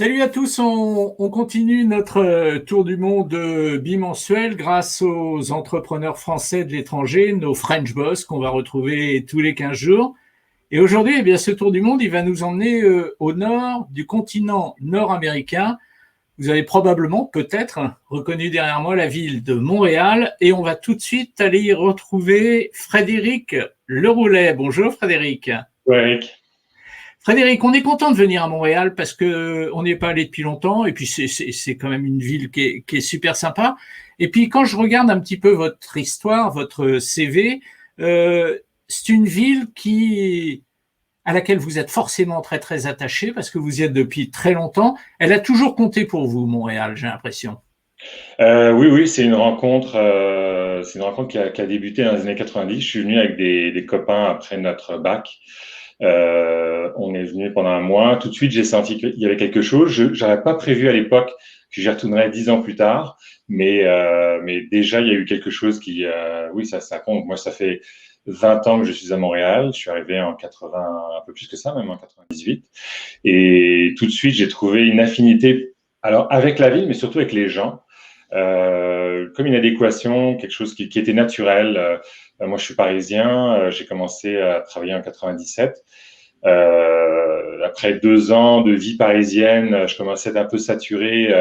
Salut à tous, on continue notre tour du monde bimensuel grâce aux entrepreneurs français de l'étranger, nos French Boss qu'on va retrouver tous les 15 jours. Et aujourd'hui, eh bien, ce tour du monde, il va nous emmener au nord du continent nord-américain. Vous avez probablement, peut-être, reconnu derrière moi la ville de Montréal et on va tout de suite aller y retrouver Frédéric Leroulet. Bonjour Frédéric. Ouais, Eric. Frédéric, on est content de venir à Montréal parce que on n'y est pas allé depuis longtemps et puis c'est quand même une ville qui est super sympa. Et puis quand je regarde un petit peu votre histoire, votre CV, c'est une ville à laquelle vous êtes forcément très très attaché parce que vous y êtes depuis très longtemps. Elle a toujours compté pour vous, Montréal, j'ai l'impression. Oui, c'est une rencontre qui a débuté dans les années 90. Je suis venu avec des copains après notre bac. On est venu pendant un mois. Tout de suite, j'ai senti qu'il y avait quelque chose. Je n'avais pas prévu à l'époque que j'y retournerais 10 ans plus tard, mais déjà, il y a eu quelque chose oui, ça compte. Moi, ça fait 20 ans que je suis à Montréal. Je suis arrivé en 80, un peu plus que ça, même en 98. Et tout de suite, j'ai trouvé une affinité, alors avec la ville, mais surtout avec les gens. Comme une adéquation, quelque chose qui était naturel. Moi, je suis parisien. J'ai commencé à travailler en 97. Après 2 ans de vie parisienne, je commençais à être un peu saturé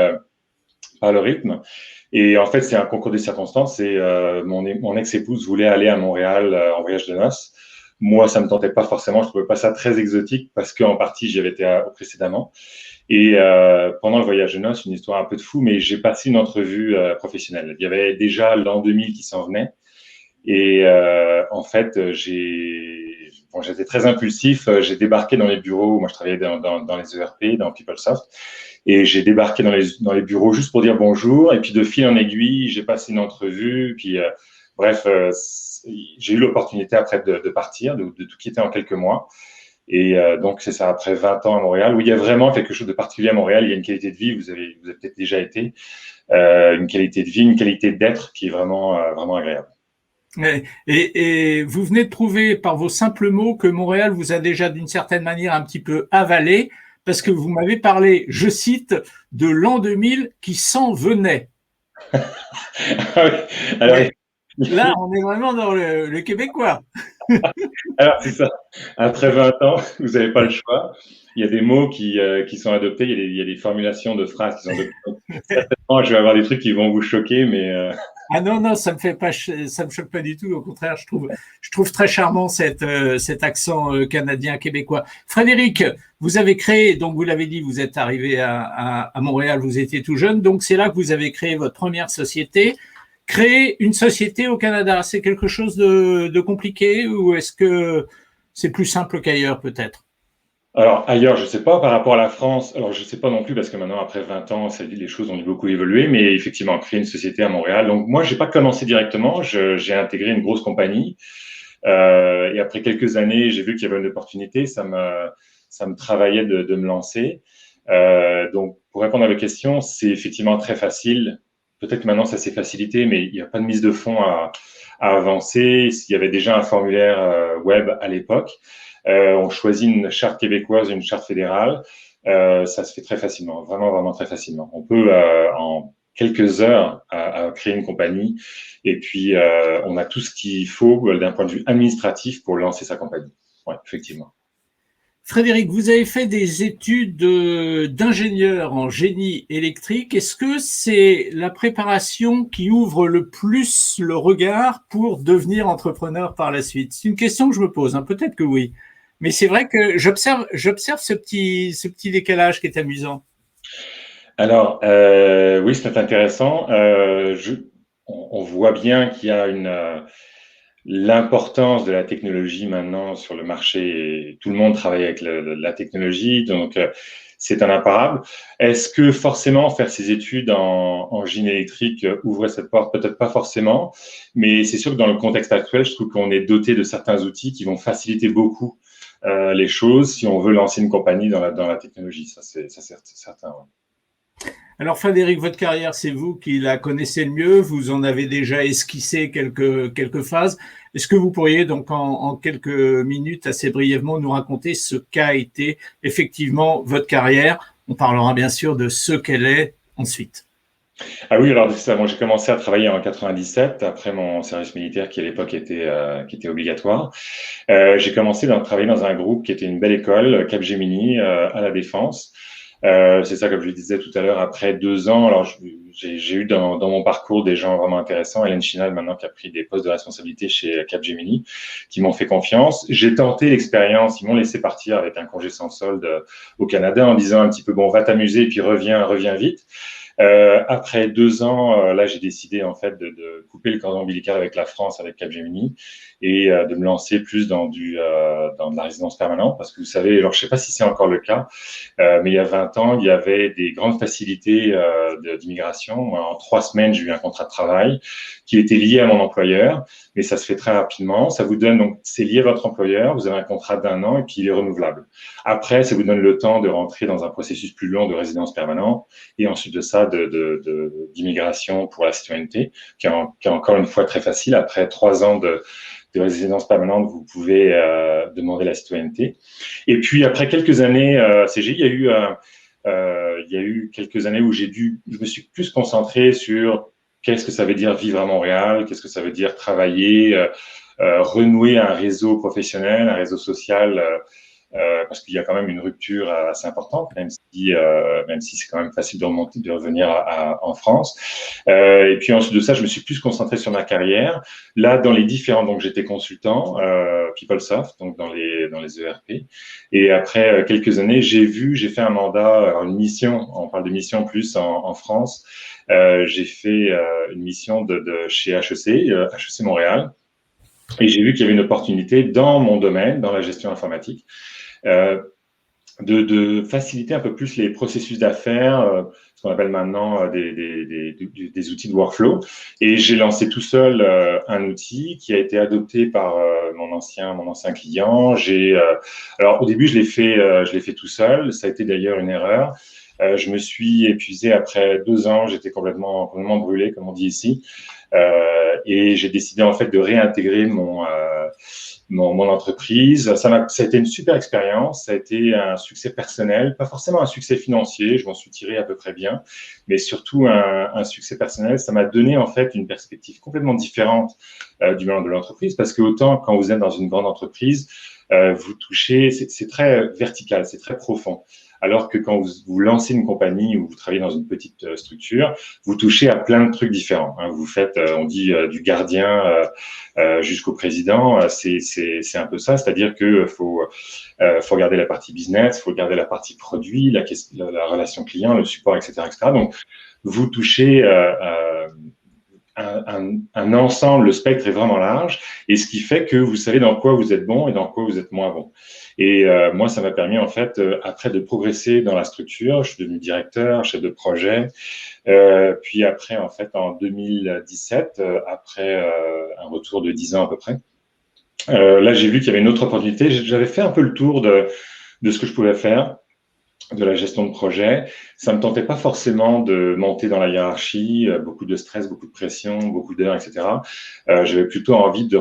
par le rythme. Et en fait, c'est un concours des circonstances. Et mon ex-épouse voulait aller à Montréal en voyage de noces. Moi, ça me tentait pas forcément. Je trouvais pas ça très exotique parce qu'en partie, j'y avais été précédemment. Et pendant le voyage de noces, une histoire un peu de fou, mais j'ai passé une entrevue professionnelle. Il y avait déjà l'an 2000 qui s'en venait. Et en fait, j'étais très impulsif. J'ai débarqué dans les bureaux. Moi, je travaillais dans les ERP, dans PeopleSoft. Et j'ai débarqué dans les bureaux juste pour dire bonjour. Et puis, de fil en aiguille, j'ai passé une entrevue. Puis, bref, j'ai eu l'opportunité après de partir, de tout quitter en quelques mois. Et donc, c'est ça, après 20 ans à Montréal, où il y a vraiment quelque chose de particulier à Montréal. Il y a une qualité de vie, vous avez peut-être déjà été, une qualité de vie, une qualité d'être qui est vraiment agréable. Et vous venez de prouver par vos simples mots que Montréal vous a déjà d'une certaine manière un petit peu avalé parce que vous m'avez parlé, je cite, de l'an 2000 qui s'en venait. Alors, Ouais. Là, on est vraiment dans le québécois. alors, c'est ça. Après 20 ans, vous n'avez pas le choix. Il y a des mots qui sont adoptés, il y a des formulations de phrases qui sont adoptées. Certainement, je vais avoir des trucs qui vont vous choquer, mais Ah non, non, ça me choque pas du tout. Au contraire, je trouve très charmant cet accent canadien québécois. Frédéric, vous avez créé, donc vous l'avez dit, vous êtes arrivé à Montréal, vous étiez tout jeune, donc c'est là que vous avez créé votre première société. Créer une société au Canada, c'est quelque chose de compliqué ou est-ce que c'est plus simple qu'ailleurs peut-être? alors ailleurs, je sais pas, par rapport à la France, alors je sais pas non plus parce que maintenant, après 20 ans, ça dit les choses ont beaucoup évolué, mais effectivement, créer une société à Montréal. Donc moi, j'ai pas commencé directement, j'ai intégré une grosse compagnie et après quelques années, j'ai vu qu'il y avait une opportunité, ça me travaillait de me lancer. Donc pour répondre à la question, c'est effectivement très facile. Peut-être que maintenant ça s'est facilité, mais il n'y a pas de mise de fonds à avancer. Il y avait déjà un formulaire web à l'époque. On choisit une charte québécoise, une charte fédérale. Ça se fait très facilement, vraiment très facilement. On peut en quelques heures à créer une compagnie et puis on a tout ce qu'il faut d'un point de vue administratif pour lancer sa compagnie. Oui, effectivement. Frédéric, vous avez fait des études d'ingénieur en génie électrique. Est-ce que c'est la préparation qui ouvre le plus le regard pour devenir entrepreneur par la suite? C'est une question que je me pose, hein. Peut-être que oui. Mais c'est vrai que j'observe ce petit décalage qui est amusant. Alors, oui, c'est intéressant. On voit bien qu'il y a l'importance de la technologie maintenant sur le marché. Et tout le monde travaille avec la technologie, donc c'est un imparable. Est-ce que forcément faire ses études en génie électrique ouvrait cette porte? Peut-être pas forcément, mais c'est sûr que dans le contexte actuel, je trouve qu'on est doté de certains outils qui vont faciliter beaucoup les choses si on veut lancer une compagnie dans la technologie. Ça, c'est certain. Ouais. Alors Frédéric, votre carrière, c'est vous qui la connaissez le mieux. Vous en avez déjà esquissé quelques phases. Est-ce que vous pourriez donc en quelques minutes, assez brièvement, nous raconter ce qu'a été effectivement votre carrière On parlera bien sûr de ce qu'elle est ensuite. Ah oui, alors c'est ça. Moi, j'ai commencé à travailler en 97 après mon service militaire qui à l'époque était obligatoire. J'ai commencé à travailler dans un groupe qui était une belle école, Capgemini, à la Défense. C'est ça, comme je le disais tout à l'heure, après 2 ans, alors j'ai eu dans mon parcours des gens vraiment intéressants. Hélène Chinal, maintenant, qui a pris des postes de responsabilité chez Capgemini, qui m'ont fait confiance. J'ai tenté l'expérience, ils m'ont laissé partir avec un congé sans solde au Canada en disant un petit peu, bon, va t'amuser et puis reviens vite. Après 2 ans, là, j'ai décidé en fait de couper le cordon ombilical avec la France, avec Capgemini, et de me lancer plus dans de la résidence permanente, parce que vous savez, alors je sais pas si c'est encore le cas, mais il y a 20 ans, il y avait des grandes facilités d'immigration. En 3 semaines, j'ai eu un contrat de travail qui était lié à mon employeur, mais ça se fait très rapidement. Ça vous donne donc, c'est lié à votre employeur, vous avez un contrat d'1 an et puis il est renouvelable. Après, ça vous donne le temps de rentrer dans un processus plus long de résidence permanente et ensuite de ça, d'immigration pour la citoyenneté, qui est encore une fois très facile. Après 3 ans de résidence permanente, vous pouvez demander la citoyenneté. Et puis après quelques années, CG, il y a eu quelques années où je me suis plus concentré sur qu'est-ce que ça veut dire vivre à Montréal, qu'est-ce que ça veut dire travailler, renouer un réseau professionnel, un réseau social. Parce qu'il y a quand même une rupture assez importante, même si c'est quand même facile de revenir en France. Et puis ensuite de ça, je me suis plus concentré sur ma carrière. Là, dans les différents, donc j'étais consultant, PeopleSoft, donc dans les ERP. Et après quelques années, j'ai fait un mandat, une mission. On parle de mission plus en France. J'ai fait une mission de chez HEC, HEC Montréal. Et j'ai vu qu'il y avait une opportunité dans mon domaine, dans la gestion informatique, de faciliter un peu plus les processus d'affaires, ce qu'on appelle maintenant des outils de workflow. Et j'ai lancé tout seul un outil qui a été adopté par mon ancien client. Alors au début, je l'ai fait tout seul. Ça a été d'ailleurs une erreur. Je me suis épuisé après 2 ans. J'étais complètement brûlé, comme on dit ici. Et j'ai décidé en fait de réintégrer mon entreprise. Ça a été une super expérience. Ça a été un succès personnel, pas forcément un succès financier. Je m'en suis tiré à peu près bien, mais surtout un succès personnel. Ça m'a donné en fait une perspective complètement différente du monde de l'entreprise, parce que autant quand vous êtes dans une grande entreprise, vous touchez, c'est très vertical, c'est très profond. Alors que quand vous lancez une compagnie ou vous travaillez dans une petite structure, vous touchez à plein de trucs différents. Vous faites, on dit, du gardien jusqu'au président. C'est un peu ça, c'est-à-dire que faut regarder la partie business, faut regarder la partie produit, la relation client, le support, etc., etc. Donc, vous touchez un ensemble, le spectre est vraiment large, et ce qui fait que vous savez dans quoi vous êtes bon et dans quoi vous êtes moins bon. Et moi, ça m'a permis en fait après de progresser dans la structure. Je suis devenu directeur, chef de projet. Puis après, en fait, en 2017, après un retour de 10 ans à peu près, là, j'ai vu qu'il y avait une autre opportunité. J'avais fait un peu le tour de ce que je pouvais faire, de la gestion de projet. Ça me tentait pas forcément de monter dans la hiérarchie, beaucoup de stress, beaucoup de pression, beaucoup d'heures, etc. J'avais plutôt envie de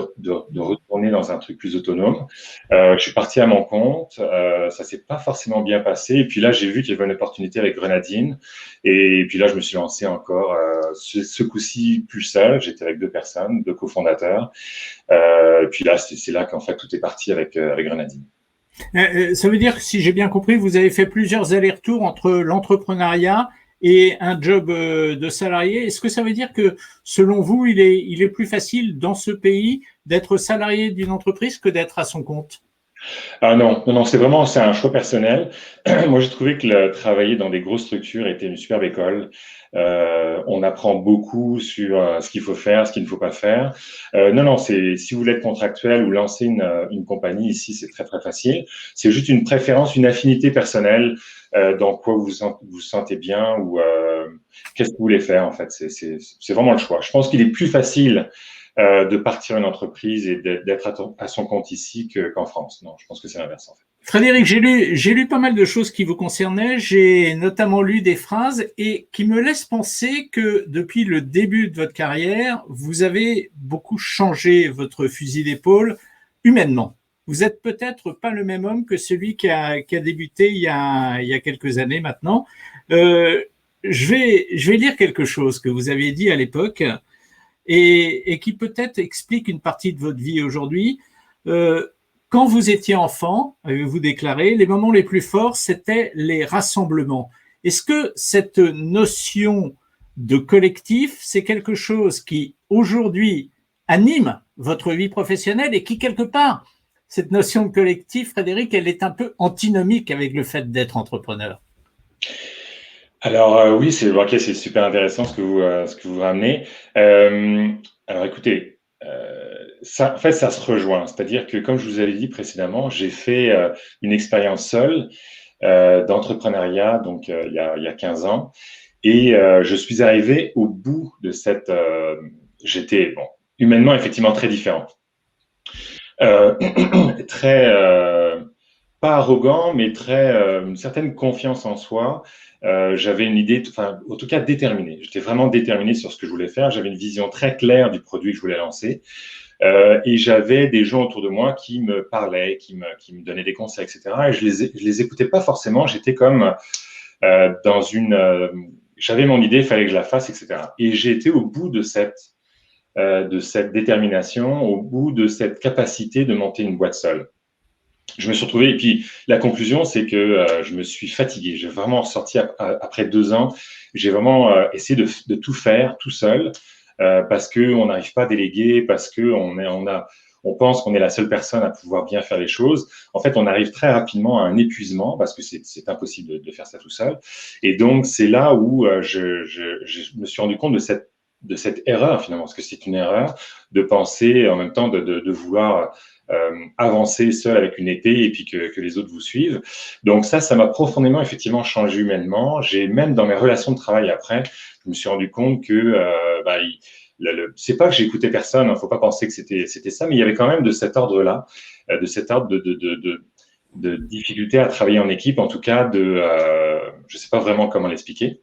retourner dans un truc plus autonome. Je suis parti à mon compte, ça s'est pas forcément bien passé. Et puis là, j'ai vu qu'il y avait une opportunité avec Grenadine. Et puis là, je me suis lancé encore, ce coup-ci plus seul. J'étais avec 2 personnes, 2 cofondateurs. Et puis là, c'est là qu'en fait tout est parti avec Grenadine. Ça veut dire que, si j'ai bien compris, vous avez fait plusieurs allers-retours entre l'entrepreneuriat et un job de salarié. Est-ce que ça veut dire que, selon vous, il est plus facile dans ce pays d'être salarié d'une entreprise que d'être à son compte? Ah non, c'est un choix personnel. Moi, j'ai trouvé que travailler dans des grosses structures était une superbe école. On apprend beaucoup sur ce qu'il faut faire, ce qu'il ne faut pas faire. Non, si vous voulez être contractuel ou lancer une compagnie ici, c'est très très facile. C'est juste une préférence, une affinité personnelle dans quoi vous sentez bien ou qu'est-ce que vous voulez faire en fait. C'est vraiment le choix. Je pense qu'il est plus facile de partir une entreprise et d'être à son compte ici qu'en France. Non, je pense que c'est l'inverse en fait. Frédéric, j'ai lu pas mal de choses qui vous concernaient. J'ai notamment lu des phrases et qui me laissent penser que, depuis le début de votre carrière, vous avez beaucoup changé votre fusil d'épaule humainement. vous êtes peut-être pas le même homme que celui qui a débuté il y a quelques années maintenant. Je vais lire quelque chose que vous aviez dit à l'époque et qui peut-être explique une partie de votre vie aujourd'hui. Quand vous étiez enfant, avez-vous déclaré, les moments les plus forts, c'était les rassemblements. Est-ce que cette notion de collectif, c'est quelque chose qui, aujourd'hui, anime votre vie professionnelle et qui, quelque part, cette notion de collectif, Frédéric, elle est un peu antinomique avec le fait d'être entrepreneur? Alors oui, c'est super intéressant ce que vous ramenez. Alors écoutez, ça, en fait, ça se rejoint. C'est-à-dire que, comme je vous avais dit précédemment, j'ai fait une expérience seule d'entrepreneuriat, donc il y a 15 ans, et je suis arrivé au bout de cette. J'étais bon, humainement effectivement très différent, euh, très pas arrogant, mais très une certaine confiance en soi. J'avais une idée, enfin, en tout cas déterminée. J'étais vraiment déterminé sur ce que je voulais faire. J'avais une vision très claire du produit que je voulais lancer. Et j'avais des gens autour de moi qui me parlaient, qui me donnaient des conseils, etc. Et je les écoutais pas forcément. J'étais comme dans une. J'avais mon idée, il fallait que je la fasse, etc. Et j'ai été au bout de cette détermination, au bout de cette capacité de monter une boîte seule. Je me suis retrouvé, et puis la conclusion, c'est que je me suis fatigué. J'ai vraiment ressorti après 2 ans. J'ai vraiment essayé de tout faire tout seul parce qu'on n'arrive pas à déléguer, parce qu'on pense qu'on est la seule personne à pouvoir bien faire les choses. En fait, on arrive très rapidement à un épuisement parce que c'est impossible de faire ça tout seul. Et donc, c'est là où je me suis rendu compte de cette erreur finalement, parce que c'est une erreur de penser en même temps de vouloir avancer seul avec une épée et puis que les autres vous suivent. Donc ça m'a profondément effectivement changé humainement. J'ai même dans mes relations de travail après, je me suis rendu compte que c'est pas que j'écoutais personne, faut pas penser que c'était ça, mais il y avait quand même de cet ordre-là, de cet ordre de difficulté à travailler en équipe, en tout cas je sais pas vraiment comment l'expliquer.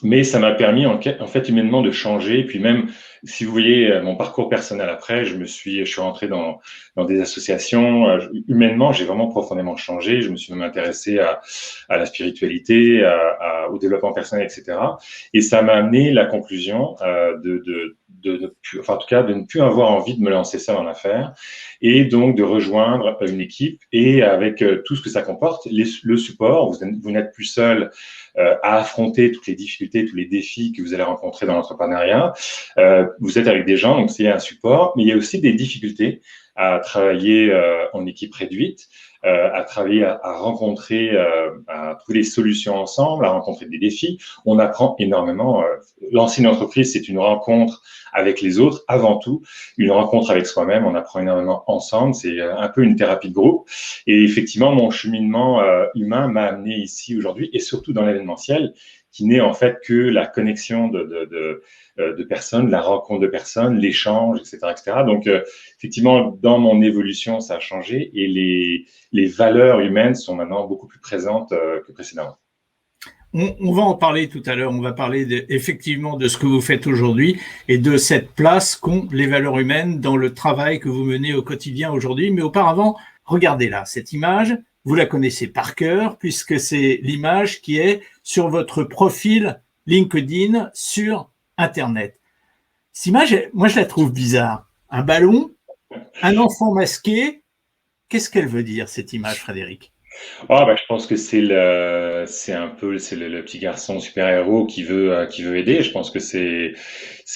Mais ça m'a permis en fait humainement de changer. Et puis même, si vous voyez mon parcours personnel après, je suis rentré dans des associations. Humainement, j'ai vraiment profondément changé. Je me suis même intéressé à la spiritualité, au développement personnel, etc. Et ça m'a amené la conclusion enfin, en tout cas, de ne plus avoir envie de me lancer seul en affaires et donc de rejoindre une équipe et avec tout ce que ça comporte, le support. Vous n'êtes plus seul à affronter toutes les difficultés, tous les défis que vous allez rencontrer dans l'entrepreneuriat. Vous êtes avec des gens, donc c'est un support, mais il y a aussi des difficultés à travailler en équipe réduite, à travailler, à rencontrer, à trouver des solutions ensemble, à rencontrer des défis. On apprend énormément. Lancer une entreprise, c'est une rencontre avec les autres, avant tout, une rencontre avec soi-même. On apprend énormément ensemble. C'est un peu une thérapie de groupe. Et effectivement, mon cheminement humain m'a amené ici aujourd'hui, et surtout dans l'événementiel, qui n'est en fait que la connexion de personnes, la rencontre de personnes, l'échange, etc., etc. Donc, effectivement, dans mon évolution, ça a changé et les valeurs humaines sont maintenant beaucoup plus présentes que précédemment. On va en parler tout à l'heure. On va parler effectivement de ce que vous faites aujourd'hui et de cette place qu'ont les valeurs humaines dans le travail que vous menez au quotidien aujourd'hui. Mais auparavant, regardez là, cette image, vous la connaissez par cœur puisque c'est l'image qui est sur votre profil LinkedIn sur Internet. Cette image, moi, je la trouve bizarre. Un ballon, un enfant masqué. Qu'est-ce qu'elle veut dire, cette image, Frédéric? Je pense que c'est un peu, c'est le petit garçon super-héros qui veut aider. Je pense que c'est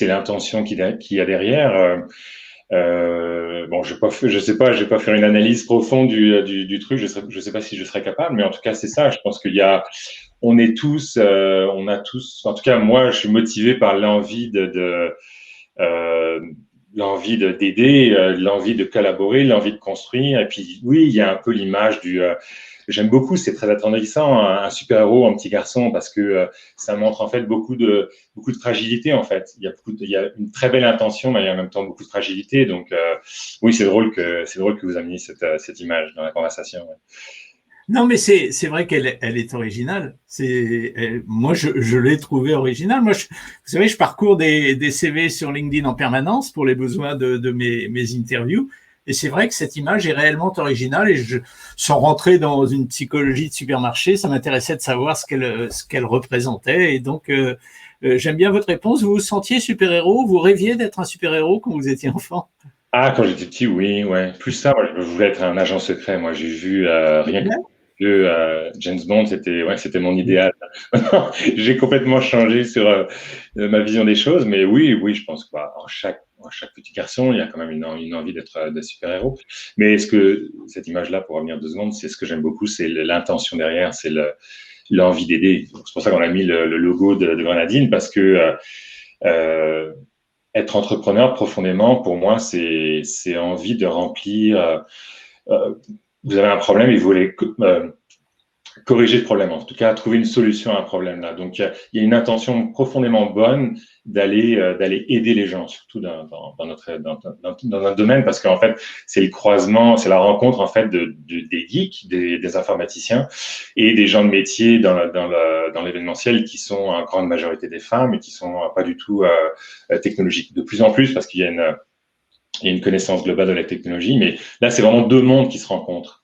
l'intention qu'il y a derrière. Je sais pas, je vais pas faire une analyse profonde du truc. Je sais pas si je serais capable, mais en tout cas, c'est ça. Je pense on est tous, on a tous, en tout cas, moi, je suis motivé par l'envie l'envie d'aider, l'envie de collaborer, l'envie de construire. Et puis, oui, il y a un peu l'image j'aime beaucoup, c'est très attendrissant, un super-héros, un petit garçon, parce que ça montre en fait beaucoup de fragilité en fait. Il y a une très belle intention, mais il y a en même temps beaucoup de fragilité. Donc oui, c'est drôle que vous ameniez cette image dans la conversation. Ouais. Non, mais c'est vrai qu'elle est originale. Moi, je l'ai trouvée originale. Moi, vous savez, je parcours des CV sur LinkedIn en permanence pour les besoins de mes interviews. Et c'est vrai que cette image est réellement originale. Et sans rentrer dans une psychologie de supermarché, ça m'intéressait de savoir ce qu'elle représentait. Et donc, j'aime bien votre réponse. Vous vous sentiez super-héros? Vous rêviez d'être un super-héros quand vous étiez enfant? Ah, quand j'étais petit, oui, ouais. Plus ça, moi, je voulais être un agent secret. Moi, j'ai vu rien que James Bond, c'était mon idéal. J'ai complètement changé sur ma vision des choses, mais oui, oui, je pense que en chaque petit garçon, il y a quand même une envie d'être super-héros. Mais cette image-là, pour revenir 2 secondes, c'est ce que j'aime beaucoup, c'est l'intention derrière, c'est l'envie d'aider. C'est pour ça qu'on a mis le logo de Grenadine, parce que euh, être entrepreneur profondément, pour moi, c'est envie de remplir. Vous avez un problème et vous voulez corriger le problème, en tout cas trouver une solution à un problème là. Donc il y a une intention profondément bonne d'aller aider les gens, surtout dans un domaine, parce qu'en fait c'est le croisement, c'est la rencontre en fait des geeks, des informaticiens et des gens de métier dans l'événementiel qui sont en grande majorité des femmes et qui sont pas du tout technologiques. De plus en plus, parce qu'il y a une connaissance globale de la technologie, mais là c'est vraiment 2 mondes qui se rencontrent.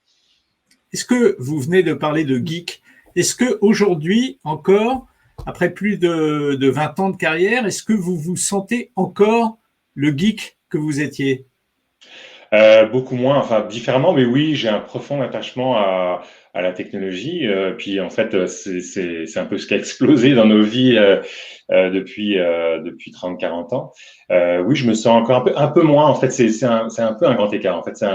Est-ce que vous venez de parler de geek? Est-ce que aujourd'hui encore, après plus de 20 ans de carrière, est-ce que vous vous sentez encore le geek que vous étiez? Beaucoup moins, enfin différemment, mais oui, j'ai un profond attachement à la technologie. Puis en fait, c'est un peu ce qui a explosé dans nos vies depuis 30-40 ans. Oui, je me sens encore un peu moins. En fait, c'est un peu un grand écart. En fait, c'est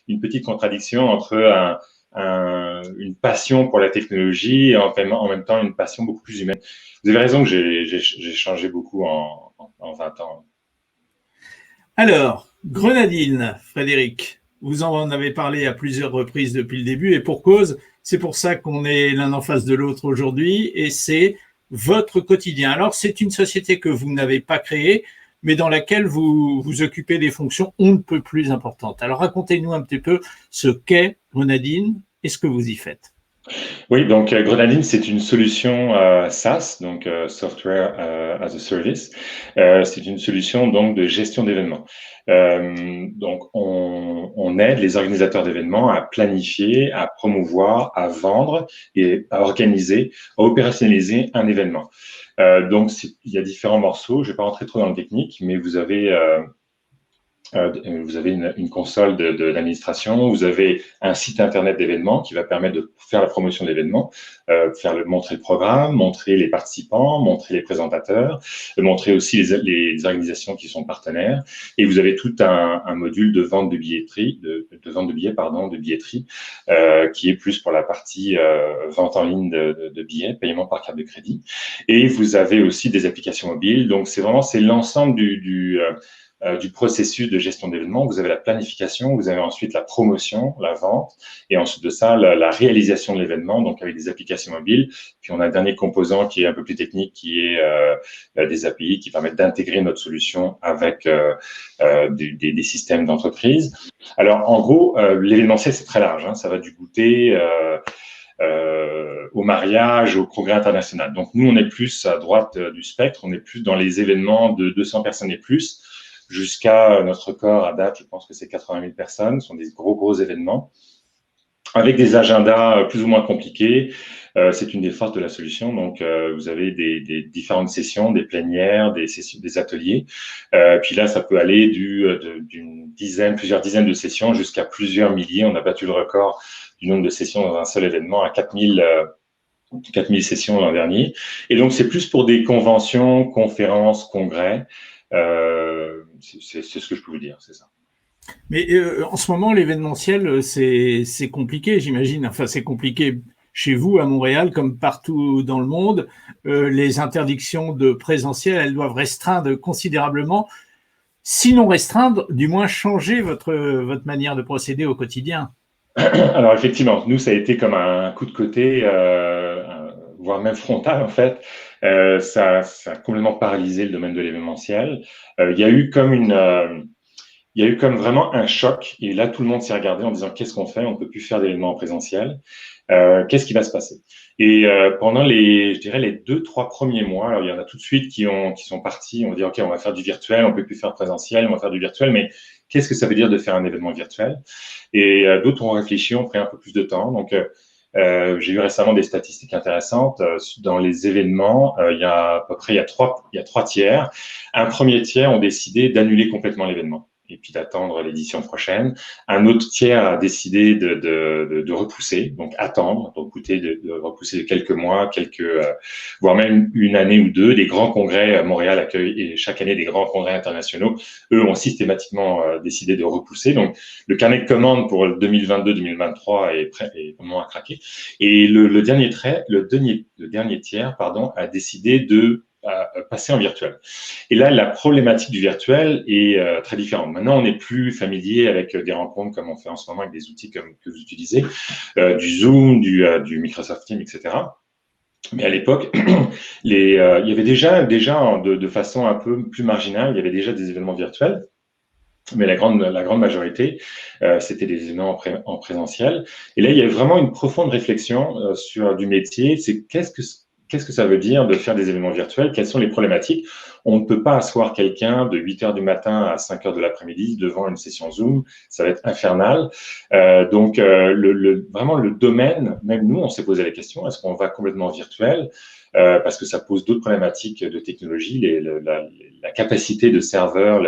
une petite contradiction entre une passion pour la technologie et en même temps une passion beaucoup plus humaine. Vous avez raison que j'ai changé beaucoup en 20 ans. Alors, Grenadine, Frédéric, vous en avez parlé à plusieurs reprises depuis le début et pour cause, c'est pour ça qu'on est l'un en face de l'autre aujourd'hui et c'est votre quotidien. Alors, c'est une société que vous n'avez pas créée, mais dans laquelle vous vous occupez des fonctions on ne peut plus importantes. Alors, racontez-nous un petit peu ce qu'est Grenadine et ce que vous y faites. Oui, donc Grenadine, c'est une solution SaaS, donc Software as a Service. C'est une solution donc de gestion d'événements. Donc, on aide les organisateurs d'événements à planifier, à promouvoir, à vendre et à organiser, à opérationnaliser un événement. Donc, il y a différents morceaux. Je ne vais pas rentrer trop dans le technique, mais vous avez une console d'administration, vous avez un site internet d'événements qui va permettre de faire la promotion de l'événement, montrer le programme, montrer les participants, montrer les présentateurs, montrer aussi les organisations qui sont partenaires. Et vous avez tout un module de vente de billetterie, de vente de billets, pardon, de billetterie, qui est plus pour la partie vente en ligne de billets, paiement par carte de crédit. Et vous avez aussi des applications mobiles. Donc c'est l'ensemble du processus de gestion d'événements. Vous avez la planification, vous avez ensuite la promotion, la vente, et ensuite de ça, la réalisation de l'événement, donc avec des applications mobiles. Puis on a un dernier composant qui est un peu plus technique, qui est des API qui permettent d'intégrer notre solution avec des systèmes d'entreprise. Alors, en gros, l'événementiel, c'est très large. Hein. Ça va du goûter au mariage, au progrès international. Donc, nous, on est plus à droite du spectre. On est plus dans les événements de 200 personnes et plus, jusqu'à notre corps à date, je pense que c'est 80 000 personnes. Ce sont des gros événements avec des agendas plus ou moins compliqués. C'est une des forces de la solution. Donc, vous avez des différentes sessions, des plénières, des ateliers. Puis là, ça peut aller plusieurs dizaines de sessions jusqu'à plusieurs milliers. On a battu le record du nombre de sessions dans un seul événement à 4000 sessions l'an dernier. Et donc, c'est plus pour des conventions, conférences, congrès. C'est ce que je peux vous dire, c'est ça. Mais en ce moment, l'événementiel, c'est compliqué, j'imagine. Enfin, c'est compliqué chez vous, à Montréal, comme partout dans le monde. Les interdictions de présentiel, elles doivent restreindre considérablement. Sinon restreindre, du moins changer votre manière de procéder au quotidien. Alors effectivement, nous, ça a été comme un coup de côté, voire même frontal en fait. Ça a complètement paralysé le domaine de l'événementiel. Il y a eu comme il y a eu comme vraiment un choc. Et là, tout le monde s'est regardé en disant, qu'est-ce qu'on fait? On ne peut plus faire d'événements en présentiel. Qu'est-ce qui va se passer? Et pendant je dirais les 2-3 premiers mois, alors il y en a tout de suite qui sont partis, on va dire, OK, on va faire du virtuel, on peut plus faire présentiel, on va faire du virtuel, mais qu'est-ce que ça veut dire de faire un événement virtuel? Et d'autres ont réfléchi, ont pris un peu plus de temps. Donc, j'ai eu récemment des statistiques intéressantes. Dans les événements, il y a à peu près il y a trois tiers. Un premier tiers ont décidé d'annuler complètement l'événement et puis d'attendre l'édition prochaine. Un autre tiers a décidé de repousser, donc attendre, donc écouter de repousser de quelques mois, voire même une année ou deux. Des grands congrès, Montréal accueille et chaque année des grands congrès internationaux. Eux ont systématiquement décidé de repousser. Donc le carnet de commandes pour 2022-2023 est prêt et vraiment à craquer. Et le dernier tiers, pardon, a décidé de passer en virtuel. Et là, la problématique du virtuel est très différente. Maintenant, on n'est plus familier avec des rencontres comme on fait en ce moment avec des outils comme que vous utilisez, du Zoom, du Microsoft Teams, etc. Mais à l'époque, il y avait déjà de façon un peu plus marginale, il y avait déjà des événements virtuels. Mais la grande majorité, c'était des événements en présentiel. Et là, il y a vraiment une profonde réflexion sur du métier. C'est qu'est-ce que ça veut dire de faire des événements virtuels? Quelles sont les problématiques? On ne peut pas asseoir quelqu'un de 8 heures du matin à 5 heures de l'après-midi devant une session Zoom. Ça va être infernal. Donc, vraiment, le domaine, même nous, on s'est posé la question, est-ce qu'on va complètement virtuel? Parce que ça pose d'autres problématiques de technologie, la capacité de serveurs,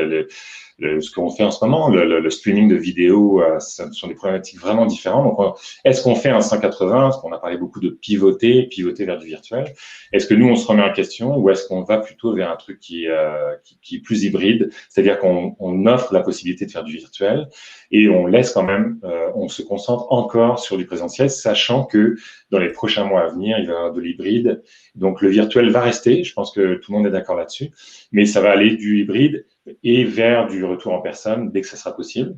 ce qu'on fait en ce moment, le streaming de vidéos, ce sont des problématiques vraiment différentes. Donc, est-ce qu'on fait un 180? Parce qu'on a parlé beaucoup de pivoter vers du virtuel. Est-ce que nous, on se remet en question ou est-ce qu'on va plutôt vers un truc qui est plus hybride? C'est-à-dire qu'on offre la possibilité de faire du virtuel et on laisse quand même, on se concentre encore sur du présentiel, sachant que dans les prochains mois à venir, il va y avoir de l'hybride. Donc, le virtuel va rester. Je pense que tout le monde est d'accord là-dessus. Mais ça va aller du hybride et vers du retour en personne dès que ça sera possible.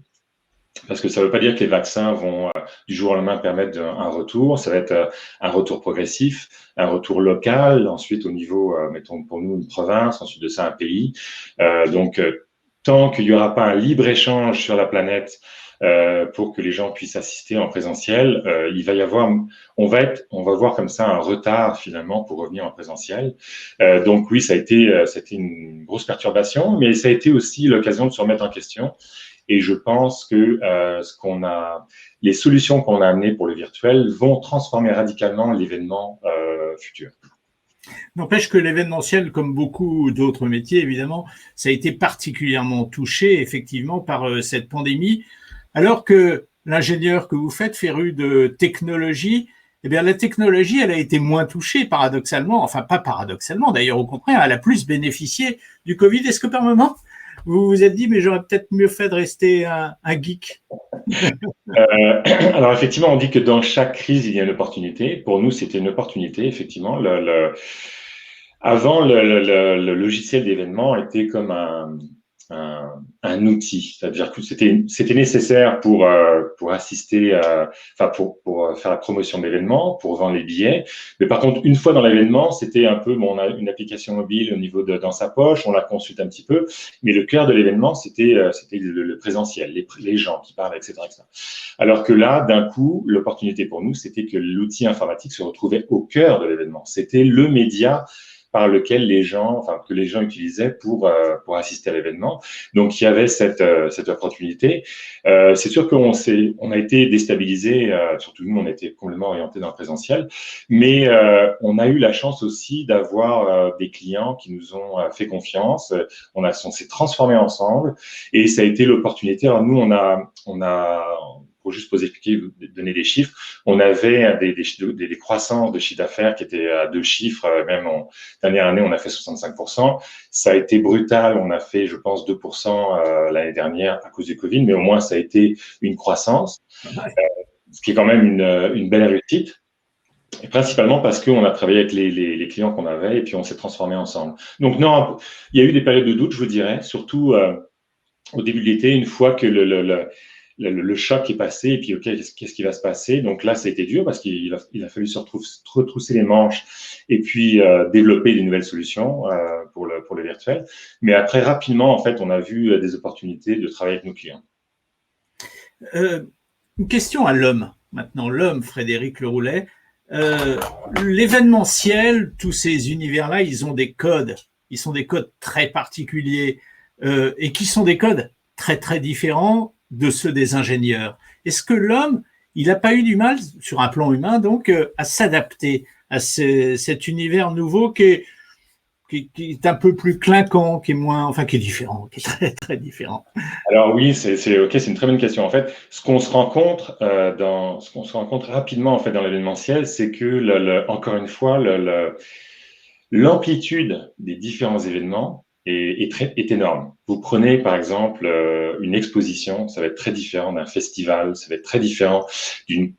Parce que ça ne veut pas dire que les vaccins vont du jour au lendemain permettre un retour. Ça va être un retour progressif, un retour local, ensuite au niveau, mettons pour nous, une province, ensuite de ça, un pays. Donc, tant qu'il n'y aura pas un libre-échange sur la planète pour que les gens puissent assister en présentiel, il va y avoir, on va voir comme ça un retard finalement pour revenir en présentiel. Donc oui, ça a été une grosse perturbation, mais ça a été aussi l'occasion de se remettre en question. Et je pense que les solutions qu'on a amenées pour le virtuel vont transformer radicalement l'événement futur. N'empêche que l'événementiel, comme beaucoup d'autres métiers, évidemment, ça a été particulièrement touché, effectivement, par cette pandémie, alors que l'ingénieur que vous faites, féru de technologie, eh bien, la technologie, elle a été moins touchée, paradoxalement, enfin, pas paradoxalement, d'ailleurs, au contraire, elle a plus bénéficié du Covid. Est-ce que par moment, vous vous êtes dit, mais j'aurais peut-être mieux fait de rester un geek? Alors effectivement, on dit que dans chaque crise, il y a une opportunité. Pour nous, c'était une opportunité, effectivement. Avant, le logiciel d'événement était comme un outil, c'est-à-dire que c'était nécessaire pour assister, enfin pour faire la promotion de l'événement, pour vendre les billets. Mais par contre, une fois dans l'événement, c'était un peu, bon, on a une application mobile au niveau dans sa poche, on la consulte un petit peu, mais le cœur de l'événement, c'était le présentiel, les gens qui parlent, etc., etc. Alors que là, d'un coup, l'opportunité pour nous, c'était que l'outil informatique se retrouvait au cœur de l'événement. C'était le média par lequel que les gens utilisaient pour assister à l'événement. Donc, il y avait cette opportunité. C'est sûr qu'on a été déstabilisé, surtout nous, on était complètement orientés dans le présentiel, mais on a eu la chance aussi d'avoir des clients qui nous ont fait confiance. On s'est transformés ensemble et ça a été l'opportunité. Alors, nous, on a pour juste vous expliquer, vous donner des chiffres, on avait des croissances de chiffre d'affaires qui étaient à 2 chiffres, même dernière année, on a fait 65%. Ça a été brutal, on a fait, je pense, 2% l'année dernière à cause du Covid, mais au moins, ça a été une croissance, ce qui est quand même une belle réussite. Et principalement parce qu'on a travaillé avec les clients qu'on avait et puis on s'est transformés ensemble. Donc non, il y a eu des périodes de doute, je vous dirais, surtout au début de l'été, une fois que le choc est passé, et puis, OK, qu'est-ce qui va se passer? Donc là, ça a été dur parce qu'il a fallu se retrousser les manches et puis développer des nouvelles solutions pour le virtuel. Mais après, rapidement, en fait, on a vu des opportunités de travailler avec nos clients. Une question à l'homme. Maintenant, l'homme, Frédéric Leroulet. L'événementiel, tous ces univers-là, ils ont des codes. Ils sont des codes très particuliers et qui sont des codes très, très différents de ceux des ingénieurs. Est-ce que l'homme, il n'a pas eu du mal, sur un plan humain, donc, à s'adapter à cet univers nouveau qui est un peu plus clinquant, qui est moins, enfin, qui est différent, qui est très, très différent? Alors oui, OK, c'est une très bonne question. En fait, ce qu'on se rencontre rapidement en fait dans l'événementiel, c'est que encore une fois, l'amplitude des différents événements est énorme. Vous prenez par exemple une exposition, ça va être très différent d'un festival, ça va être très différent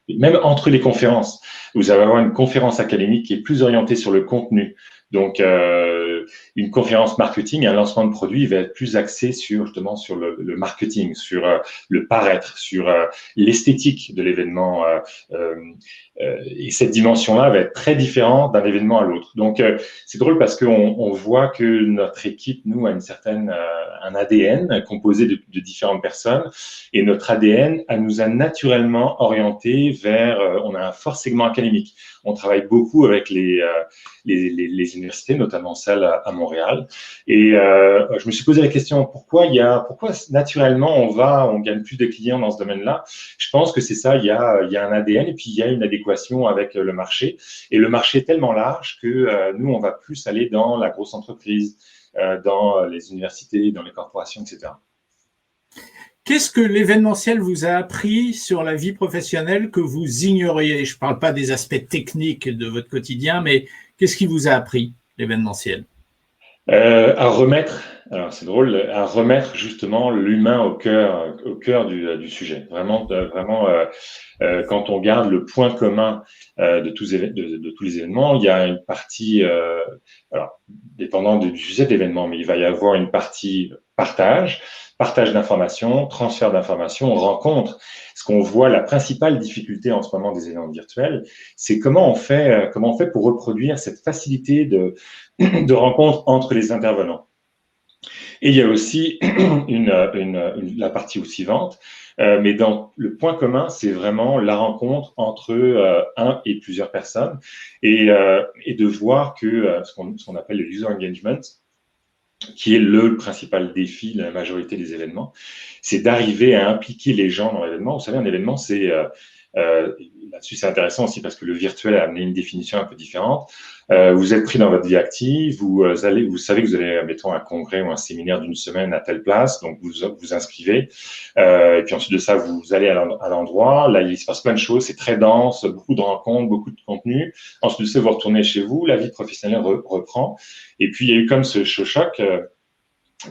même entre les conférences. Vous allez avoir une conférence académique qui est plus orientée sur le contenu. Donc, une conférence marketing, un lancement de produit va être plus axé justement sur le marketing, sur le paraître, sur l'esthétique de l'événement. Et cette dimension-là va être très différente d'un événement à l'autre. Donc, c'est drôle parce qu'on voit que notre équipe, nous, a un ADN composé de différentes personnes. Et notre ADN nous a naturellement orientés vers, on a un fort segment académique. On travaille beaucoup avec les universités, notamment celle à Montréal. Et je me suis posé la question, pourquoi naturellement on gagne plus de clients dans ce domaine-là? Je pense que c'est ça, il y a un ADN et puis il y a une adéquation avec le marché. Et le marché est tellement large que nous, on va plus aller dans la grosse entreprise, dans les universités, dans les corporations, etc. Qu'est-ce que l'événementiel vous a appris sur la vie professionnelle que vous ignoriez? Je ne parle pas des aspects techniques de votre quotidien, mais qu'est-ce qui vous a appris, l'événementiel? Alors c'est drôle, à remettre justement l'humain au cœur du sujet. Vraiment, quand on garde le point commun de tous les événements, il y a une partie, alors dépendant du sujet de l'événement, mais il va y avoir une partie partage d'informations, transfert d'informations, rencontre. Ce qu'on voit, la principale difficulté en ce moment des événements virtuels, c'est comment on fait pour reproduire cette facilité de rencontre entre les intervenants. Et il y a aussi la partie suivante, mais dans le point commun, c'est vraiment la rencontre entre un et plusieurs personnes et de voir que ce qu'on appelle le user engagement, qui est le principal défi de la majorité des événements, c'est d'arriver à impliquer les gens dans l'événement. Vous savez, un événement, là-dessus, c'est intéressant aussi parce que le virtuel a amené une définition un peu différente. Vous êtes pris dans votre vie active, vous savez que vous allez, mettons, un congrès ou un séminaire d'une semaine à telle place, donc vous inscrivez, et puis ensuite de ça, vous allez à l'endroit. Là, il se passe plein de choses, c'est très dense, beaucoup de rencontres, beaucoup de contenu. Ensuite de ça, vous retournez chez vous, la vie professionnelle reprend. Et puis, il y a eu comme ce choc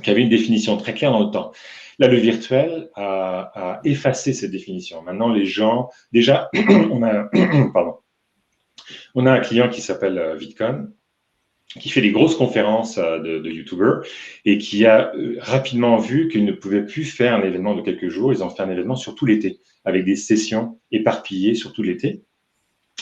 qui avait une définition très claire dans le temps. Là, le virtuel a effacé cette définition. Maintenant, les gens, déjà, on a un client qui s'appelle VidCon, qui fait des grosses conférences de YouTubers et qui a rapidement vu qu'ils ne pouvaient plus faire un événement de quelques jours. Ils ont fait un événement sur tout l'été, avec des sessions éparpillées sur tout l'été,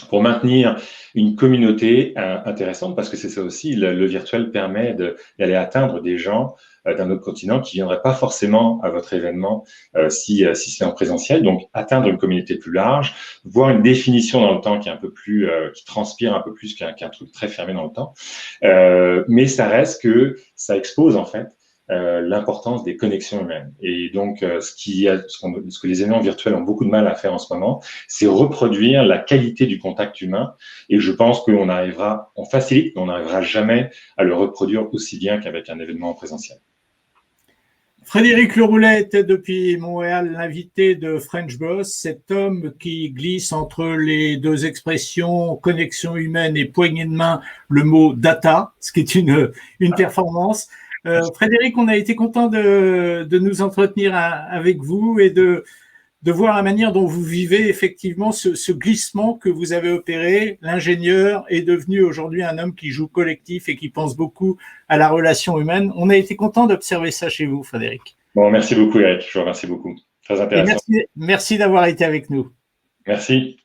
pour maintenir une communauté intéressante, parce que c'est ça aussi, le virtuel permet d'aller atteindre des gens d'un autre continent qui ne viendraient pas forcément à votre événement si c'est en présentiel. Donc, atteindre une communauté plus large, voir une définition dans le temps qui est un peu plus, qui transpire un peu plus qu'un truc très fermé dans le temps. Mais ça reste que ça expose en fait l'importance des connexions humaines. Et donc, ce que les événements virtuels ont beaucoup de mal à faire en ce moment, c'est reproduire la qualité du contact humain. Et je pense on facilite, mais on n'arrivera jamais à le reproduire aussi bien qu'avec un événement en présentiel. Frédéric Leroulet était depuis Montréal l'invité de French Boss, cet homme qui glisse entre les deux expressions connexion humaine et poignée de main le mot data, ce qui est une performance. Frédéric, on a été content de nous entretenir avec vous et de voir la manière dont vous vivez effectivement ce glissement que vous avez opéré. L'ingénieur est devenu aujourd'hui un homme qui joue collectif et qui pense beaucoup à la relation humaine. On a été content d'observer ça chez vous, Frédéric. Bon, merci beaucoup, Eric. Je vous remercie beaucoup. Très Et intéressant. merci d'avoir été avec nous. Merci.